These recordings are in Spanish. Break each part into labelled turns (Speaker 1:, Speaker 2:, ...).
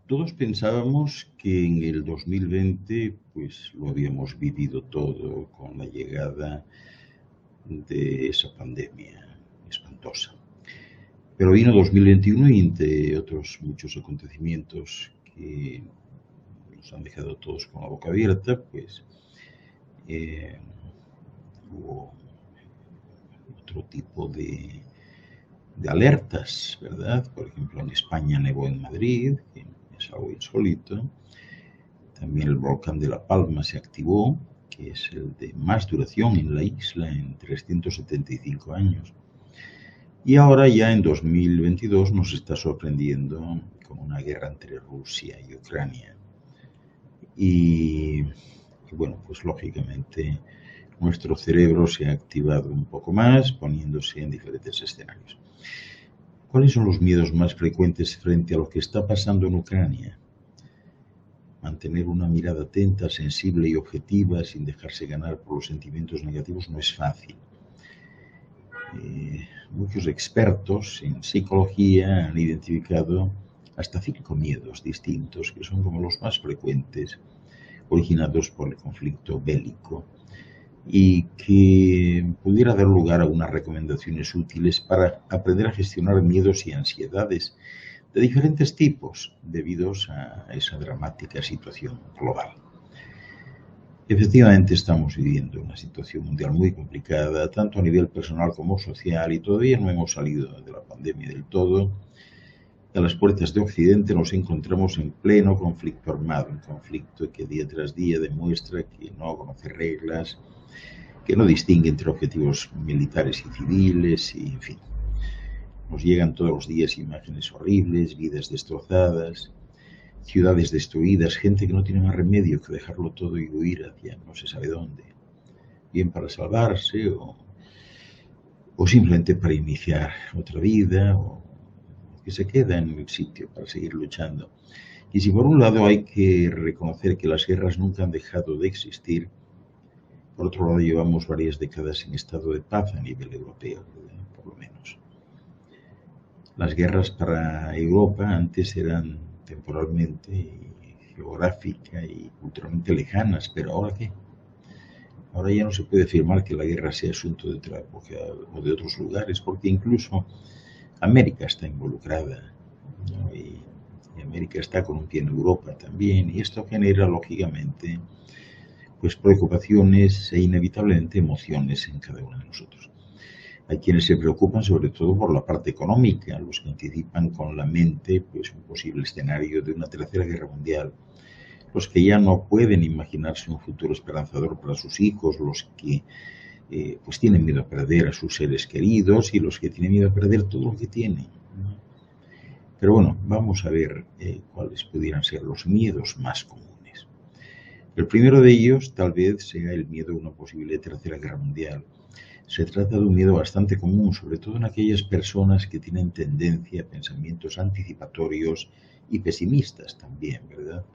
Speaker 1: Todos pensábamos que en el 2020 pues lo habíamos vivido todo con la llegada de esa pandemia espantosa. Pero vino 2021 y entre otros muchos acontecimientos que nos han dejado todos con la boca abierta, pues eh, hubo otro tipo de alertas, ¿verdad? Por ejemplo, en España nevó en Madrid, que es algo insólito. También el volcán de La Palma se activó, que es el de más duración en la isla, en 375 años. Y ahora ya en 2022 nos está sorprendiendo con una guerra entre Rusia y Ucrania. Y bueno, pues lógicamente nuestro cerebro se ha activado un poco más, poniéndose en diferentes escenarios. ¿Cuáles son los miedos más frecuentes frente a lo que está pasando en Ucrania? Mantener una mirada atenta, sensible y objetiva sin dejarse ganar por los sentimientos negativos no es fácil. Muchos expertos en psicología han identificado hasta 5 miedos distintos que son como los más frecuentes, originados por el conflicto bélico, y que pudiera dar lugar a unas recomendaciones útiles para aprender a gestionar miedos y ansiedades de diferentes tipos debidos a esa dramática situación global. Efectivamente, estamos viviendo una situación mundial muy complicada, tanto a nivel personal como social, y todavía no hemos salido de la pandemia del todo. A las puertas de Occidente nos encontramos en pleno conflicto armado, un conflicto que día tras día demuestra que no conoce reglas, que no distingue entre objetivos militares y civiles, y en fin. Nos llegan todos los días imágenes horribles, vidas destrozadas, ciudades destruidas, gente que no tiene más remedio que dejarlo todo y huir hacia no se sabe dónde, bien para salvarse o simplemente para iniciar otra vida, o que se queda en el sitio para seguir luchando. Y si por un lado hay que reconocer que las guerras nunca han dejado de existir, por otro lado llevamos varias décadas en estado de paz a nivel europeo, por lo menos. Las guerras para Europa antes eran temporalmente, geográfica y culturalmente lejanas, pero ¿ahora qué? Ahora ya no se puede afirmar que la guerra sea asunto de otra época o de otros lugares, porque incluso América está involucrada, ¿no? Y América está con un pie en Europa también, y esto genera lógicamente pues preocupaciones e inevitablemente emociones en cada uno de nosotros. Hay quienes se preocupan sobre todo por la parte económica, los que anticipan con la mente pues un posible escenario de una tercera guerra mundial, los que ya no pueden imaginarse un futuro esperanzador para sus hijos, los que pues tienen miedo a perder a sus seres queridos y los que tienen miedo a perder todo lo que tienen. Pero bueno, vamos a ver cuáles pudieran ser los miedos más comunes. El primero de ellos tal vez sea el miedo a una posible tercera guerra mundial. Se trata de un miedo bastante común, sobre todo en aquellas personas que tienen tendencia a pensamientos anticipatorios y pesimistas también, ¿verdad?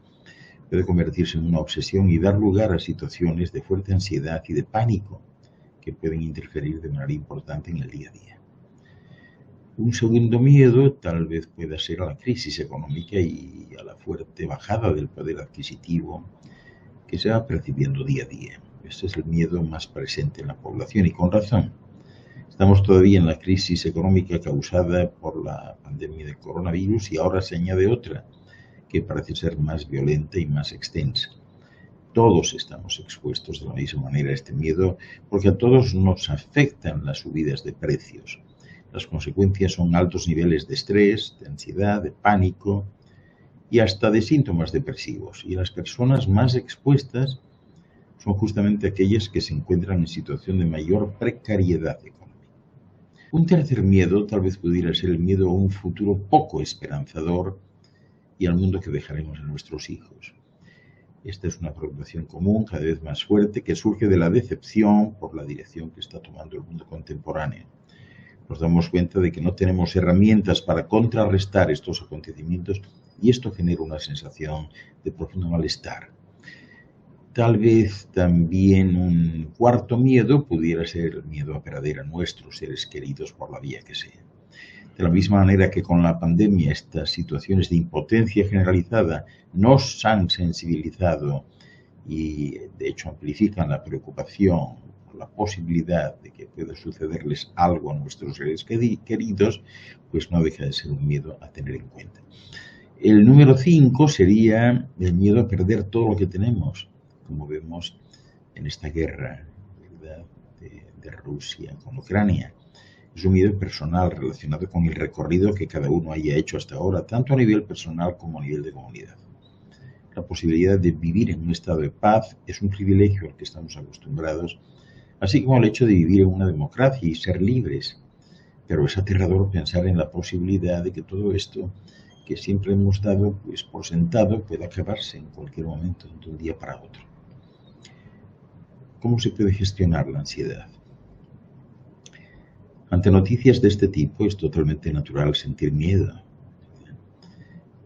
Speaker 1: Puede convertirse en una obsesión y dar lugar a situaciones de fuerte ansiedad y de pánico que pueden interferir de manera importante en el día a día. Un segundo miedo tal vez pueda ser a la crisis económica y a la fuerte bajada del poder adquisitivo que se va percibiendo día a día. Este es el miedo más presente en la población y con razón. Estamos todavía en la crisis económica causada por la pandemia del coronavirus y ahora se añade otra que parece ser más violenta y más extensa. Todos estamos expuestos de la misma manera a este miedo porque a todos nos afectan las subidas de precios. Las consecuencias son altos niveles de estrés, de ansiedad, de pánico y hasta de síntomas depresivos. Y las personas más expuestas son justamente aquellas que se encuentran en situación de mayor precariedad económica. Un tercer miedo tal vez pudiera ser el miedo a un futuro poco esperanzador y al mundo que dejaremos a nuestros hijos. Esta es una preocupación común, cada vez más fuerte, que surge de la decepción por la dirección que está tomando el mundo contemporáneo. Nos damos cuenta de que no tenemos herramientas para contrarrestar estos acontecimientos y esto genera una sensación de profundo malestar. Tal vez también un cuarto miedo pudiera ser el miedo a perder a nuestros seres queridos por la vía que sea. De la misma manera que con la pandemia estas situaciones de impotencia generalizada nos han sensibilizado y de hecho amplifican la preocupación por la posibilidad de que pueda sucederles algo a nuestros seres queridos, pues no deja de ser un miedo a tener en cuenta. El número 5 sería el miedo a perder todo lo que tenemos, como vemos en esta guerra, ¿verdad?, de Rusia con Ucrania. Es un miedo personal relacionado con el recorrido que cada uno haya hecho hasta ahora, tanto a nivel personal como a nivel de comunidad. La posibilidad de vivir en un estado de paz es un privilegio al que estamos acostumbrados, así como el hecho de vivir en una democracia y ser libres. Pero es aterrador pensar en la posibilidad de que todo esto que siempre hemos dado pues, por sentado pueda acabarse en cualquier momento, de un día para otro. ¿Cómo se puede gestionar la ansiedad? Ante noticias de este tipo es totalmente natural sentir miedo.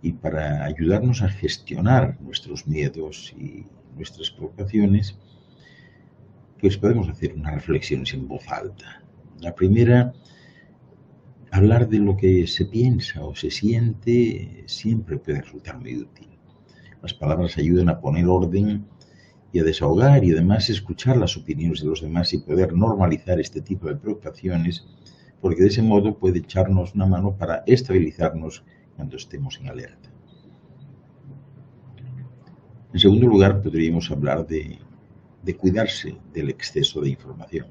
Speaker 1: Y para ayudarnos a gestionar nuestros miedos y nuestras preocupaciones, pues podemos hacer unas reflexiones en voz alta. La primera, hablar de lo que se piensa o se siente siempre puede resultar muy útil. Las palabras ayudan a poner orden y a desahogar y además escuchar las opiniones de los demás y poder normalizar este tipo de preocupaciones, porque de ese modo puede echarnos una mano para estabilizarnos cuando estemos en alerta. En segundo lugar, podríamos hablar de cuidarse del exceso de información.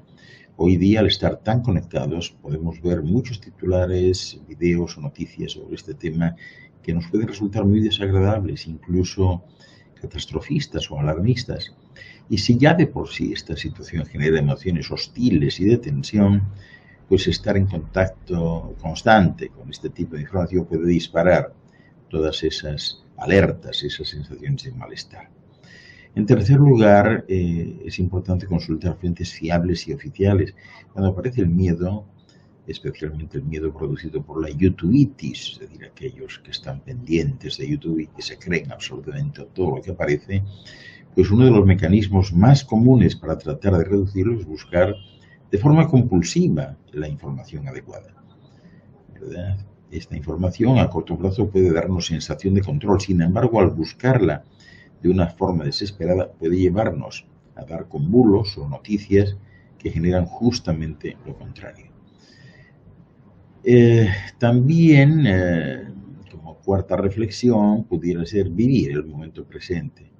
Speaker 1: Hoy día, al estar tan conectados, podemos ver muchos titulares, videos o noticias sobre este tema que nos pueden resultar muy desagradables, incluso catastrofistas o alarmistas. Y si ya de por sí esta situación genera emociones hostiles y de tensión, pues estar en contacto constante con este tipo de información puede disparar todas esas alertas, esas sensaciones de malestar. En tercer lugar, es importante consultar fuentes fiables y oficiales. Cuando aparece el miedo, especialmente el miedo producido por la youtubitis, es decir, aquellos que están pendientes de YouTube y que se creen absolutamente todo lo que aparece, pues uno de los mecanismos más comunes para tratar de reducirlo es buscar de forma compulsiva la información adecuada, ¿verdad? Esta información a corto plazo puede darnos sensación de control, sin embargo, al buscarla de una forma desesperada puede llevarnos a dar con bulos o noticias que generan justamente lo contrario. También, como cuarta reflexión, pudiera ser vivir el momento presente.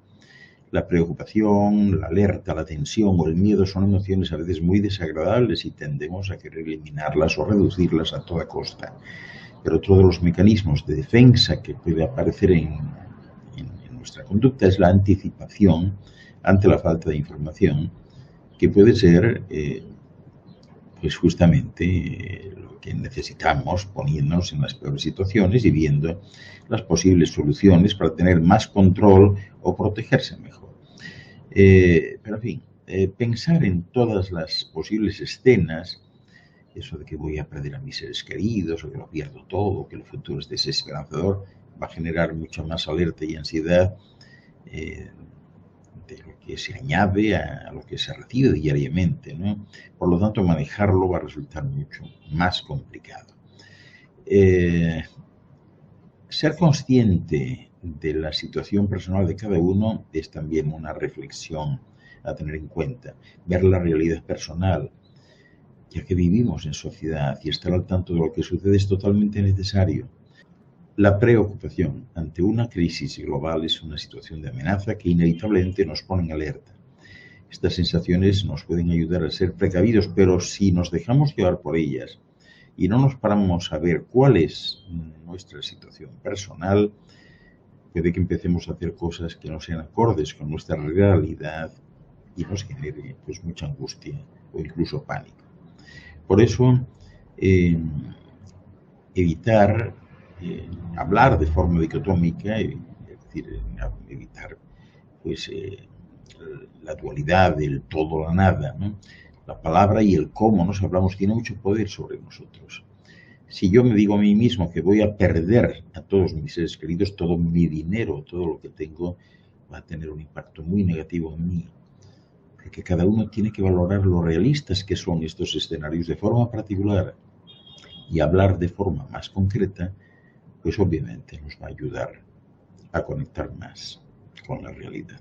Speaker 1: La preocupación, la alerta, la tensión o el miedo son emociones a veces muy desagradables y tendemos a querer eliminarlas o reducirlas a toda costa. Pero otro de los mecanismos de defensa que puede aparecer en nuestra conducta es la anticipación ante la falta de información, que puede ser pues justamente lo que necesitamos, poniéndonos en las peores situaciones y viendo las posibles soluciones para tener más control o protegerse mejor. Pero en fin, pensar en todas las posibles escenas, eso de que voy a perder a mis seres queridos, o que lo pierdo todo, que el futuro es desesperanzador, va a generar mucha más alerta y ansiedad de lo que se añade a lo que se recibe diariamente, ¿no? Por lo tanto, manejarlo va a resultar mucho más complicado. Ser consciente de la situación personal de cada uno es también una reflexión a tener en cuenta. Ver la realidad personal, ya que vivimos en sociedad y estar al tanto de lo que sucede es totalmente necesario. La preocupación ante una crisis global es una situación de amenaza que inevitablemente nos pone en alerta. Estas sensaciones nos pueden ayudar a ser precavidos, pero si nos dejamos llevar por ellas y no nos paramos a ver cuál es nuestra situación personal, puede que empecemos a hacer cosas que no sean acordes con nuestra realidad y nos genere pues, mucha angustia o incluso pánico. Por eso, evitar hablar de forma dicotómica, es decir, evitar pues, la dualidad del todo o la nada, ¿no? La palabra y el cómo nos hablamos tiene mucho poder sobre nosotros. Si yo me digo a mí mismo que voy a perder a todos mis seres queridos, todo mi dinero, todo lo que tengo, va a tener un impacto muy negativo en mí. Porque cada uno tiene que valorar lo realistas que son estos escenarios de forma particular y hablar de forma más concreta, pues obviamente nos va a ayudar a conectar más con la realidad.